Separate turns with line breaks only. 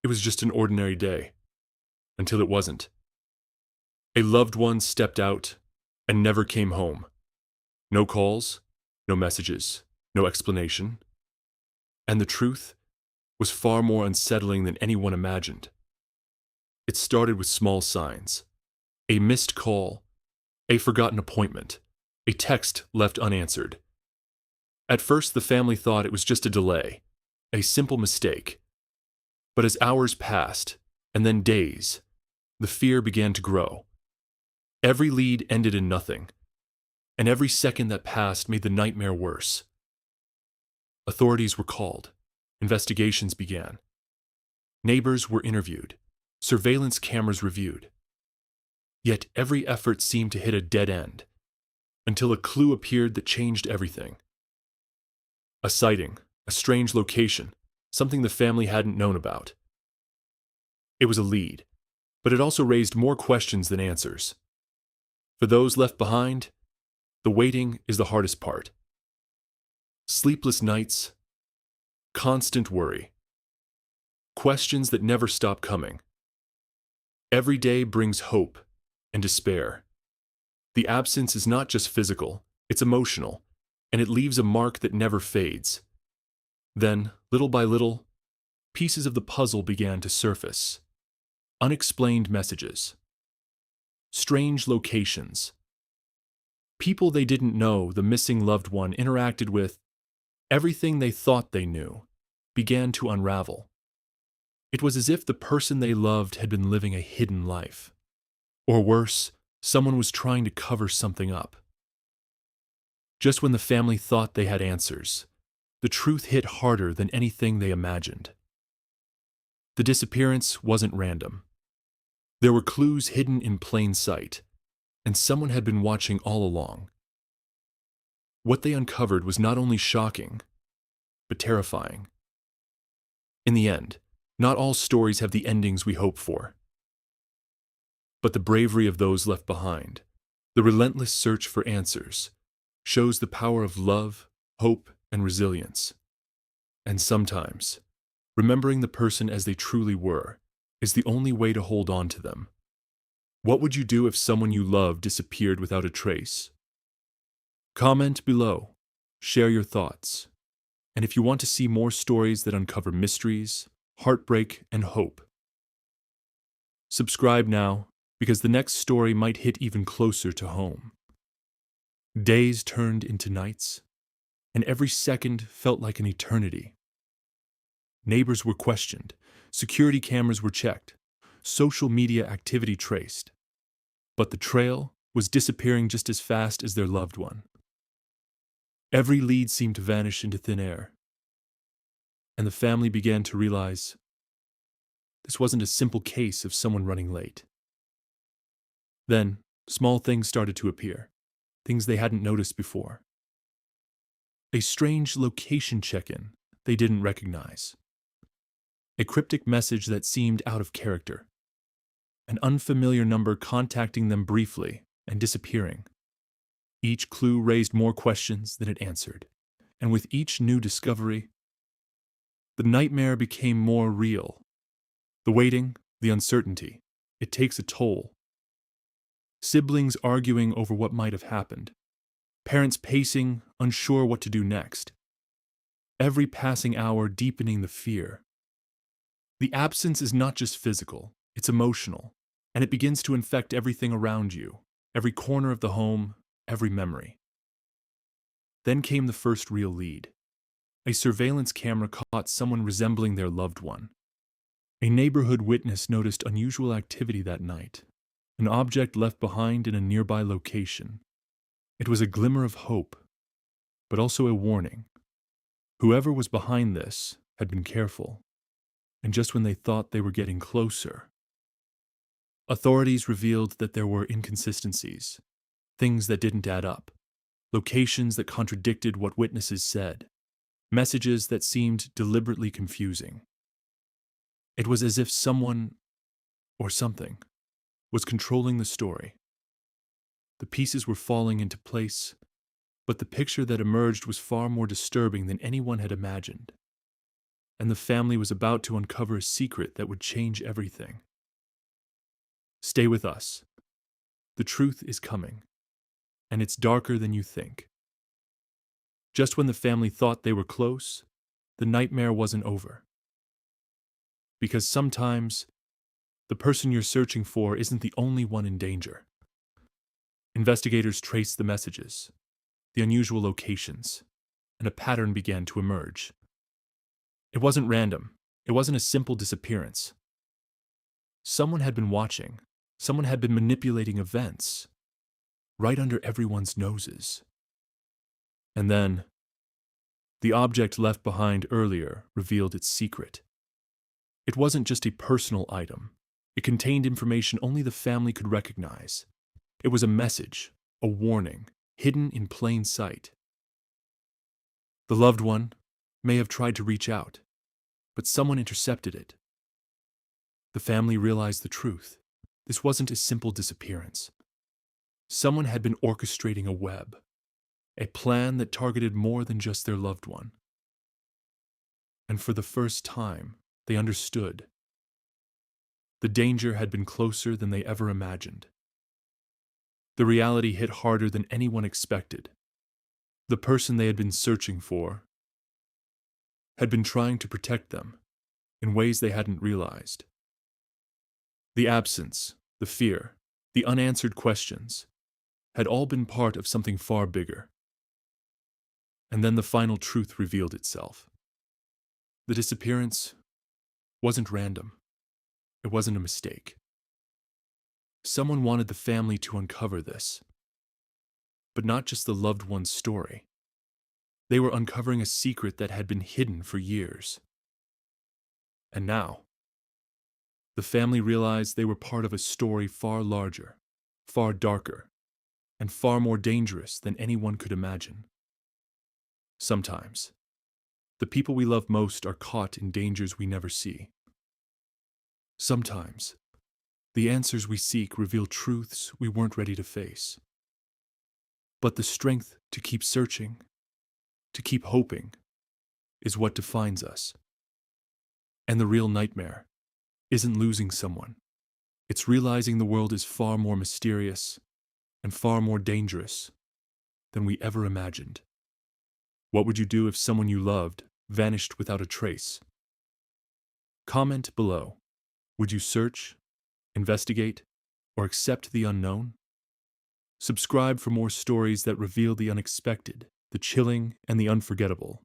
it was just an ordinary day, until it wasn't. A loved one stepped out and never came home. No calls, no messages, no explanation. And the truth was far more unsettling than anyone imagined. It started with small signs: a missed call, a forgotten appointment, a text left unanswered. At first, the family thought it was just a delay, a simple mistake. But as hours passed, and then days, the fear began to grow. Every lead ended in nothing, and every second that passed made the nightmare worse. Authorities were called. Investigations began. Neighbors were interviewed. Surveillance cameras reviewed. Yet every effort seemed to hit a dead end, until a clue appeared that changed everything. A sighting, a strange location, something the family hadn't known about. It was a lead, but it also raised more questions than answers. For those left behind, the waiting is the hardest part. Sleepless nights, constant worry, questions that never stop coming. Every day brings hope and despair. The absence is not just physical, it's emotional, and it leaves a mark that never fades. Then, little by little, pieces of the puzzle began to surface. Unexplained messages, strange locations, people they didn't know the missing loved one interacted with. Everything they thought they knew began to unravel. It was as if the person they loved had been living a hidden life. Or worse, someone was trying to cover something up. Just when the family thought they had answers, the truth hit harder than anything they imagined. The disappearance wasn't random. There were clues hidden in plain sight, and someone had been watching all along. What they uncovered was not only shocking, but terrifying. In the end, not all stories have the endings we hope for. But the bravery of those left behind, the relentless search for answers, shows the power of love, hope, and resilience. And sometimes, remembering the person as they truly were is the only way to hold on to them. What would you do if someone you love disappeared without a trace? Comment below, share your thoughts, and if you want to see more stories that uncover mysteries, heartbreak, and hope, subscribe now, because the next story might hit even closer to home. Days turned into nights, and every second felt like an eternity. Neighbors were questioned, security cameras were checked, social media activity traced. But the trail was disappearing just as fast as their loved one. Every lead seemed to vanish into thin air, and the family began to realize this wasn't a simple case of someone running late. Then, small things started to appear, things they hadn't noticed before. A strange location check-in they didn't recognize. A cryptic message that seemed out of character. An unfamiliar number contacting them briefly and disappearing. Each clue raised more questions than it answered, and with each new discovery, the nightmare became more real. The waiting, the uncertainty, it takes a toll. Siblings arguing over what might have happened. Parents pacing, unsure what to do next. Every passing hour deepening the fear. The absence is not just physical, it's emotional, and it begins to infect everything around you, every corner of the home, every memory. Then came the first real lead. A surveillance camera caught someone resembling their loved one. A neighborhood witness noticed unusual activity that night, an object left behind in a nearby location. It was a glimmer of hope, but also a warning. Whoever was behind this had been careful, and just when they thought they were getting closer, authorities revealed that there were inconsistencies, things that didn't add up, locations that contradicted what witnesses said, messages that seemed deliberately confusing. It was as if someone, or something, was controlling the story. The pieces were falling into place, but the picture that emerged was far more disturbing than anyone had imagined. and the family was about to uncover a secret that would change everything. Stay with us. The truth is coming, and it's darker than you think. Just when the family thought they were close, the nightmare wasn't over. Because sometimes, the person you're searching for isn't the only one in danger. Investigators traced the messages, the unusual locations, and a pattern began to emerge. It wasn't random. It wasn't a simple disappearance. Someone had been watching. Someone had been manipulating events, right under everyone's noses. And then, the object left behind earlier revealed its secret. It wasn't just a personal item. It contained information only the family could recognize. It was a message, a warning, hidden in plain sight. The loved one may have tried to reach out, but someone intercepted it. The family realized the truth. This wasn't a simple disappearance. Someone had been orchestrating a web, a plan that targeted more than just their loved one. And for the first time, they understood. The danger had been closer than they ever imagined. The reality hit harder than anyone expected. The person they had been searching for had been trying to protect them in ways they hadn't realized. The absence, the fear, the unanswered questions had all been part of something far bigger. And then the final truth revealed itself. The disappearance wasn't random. It wasn't a mistake. Someone wanted the family to uncover this. But not just the loved one's story. They were uncovering a secret that had been hidden for years. And now, the family realized they were part of a story far larger, far darker, and far more dangerous than anyone could imagine. Sometimes, the people we love most are caught in dangers we never see. Sometimes, the answers we seek reveal truths we weren't ready to face. But the strength to keep searching, to keep hoping, is what defines us. And the real nightmare isn't losing someone. It's realizing the world is far more mysterious and far more dangerous than we ever imagined. What would you do if someone you loved vanished without a trace? Comment below. Would you search, investigate, or accept the unknown? Subscribe for more stories that reveal the unexpected, the chilling, and the unforgettable.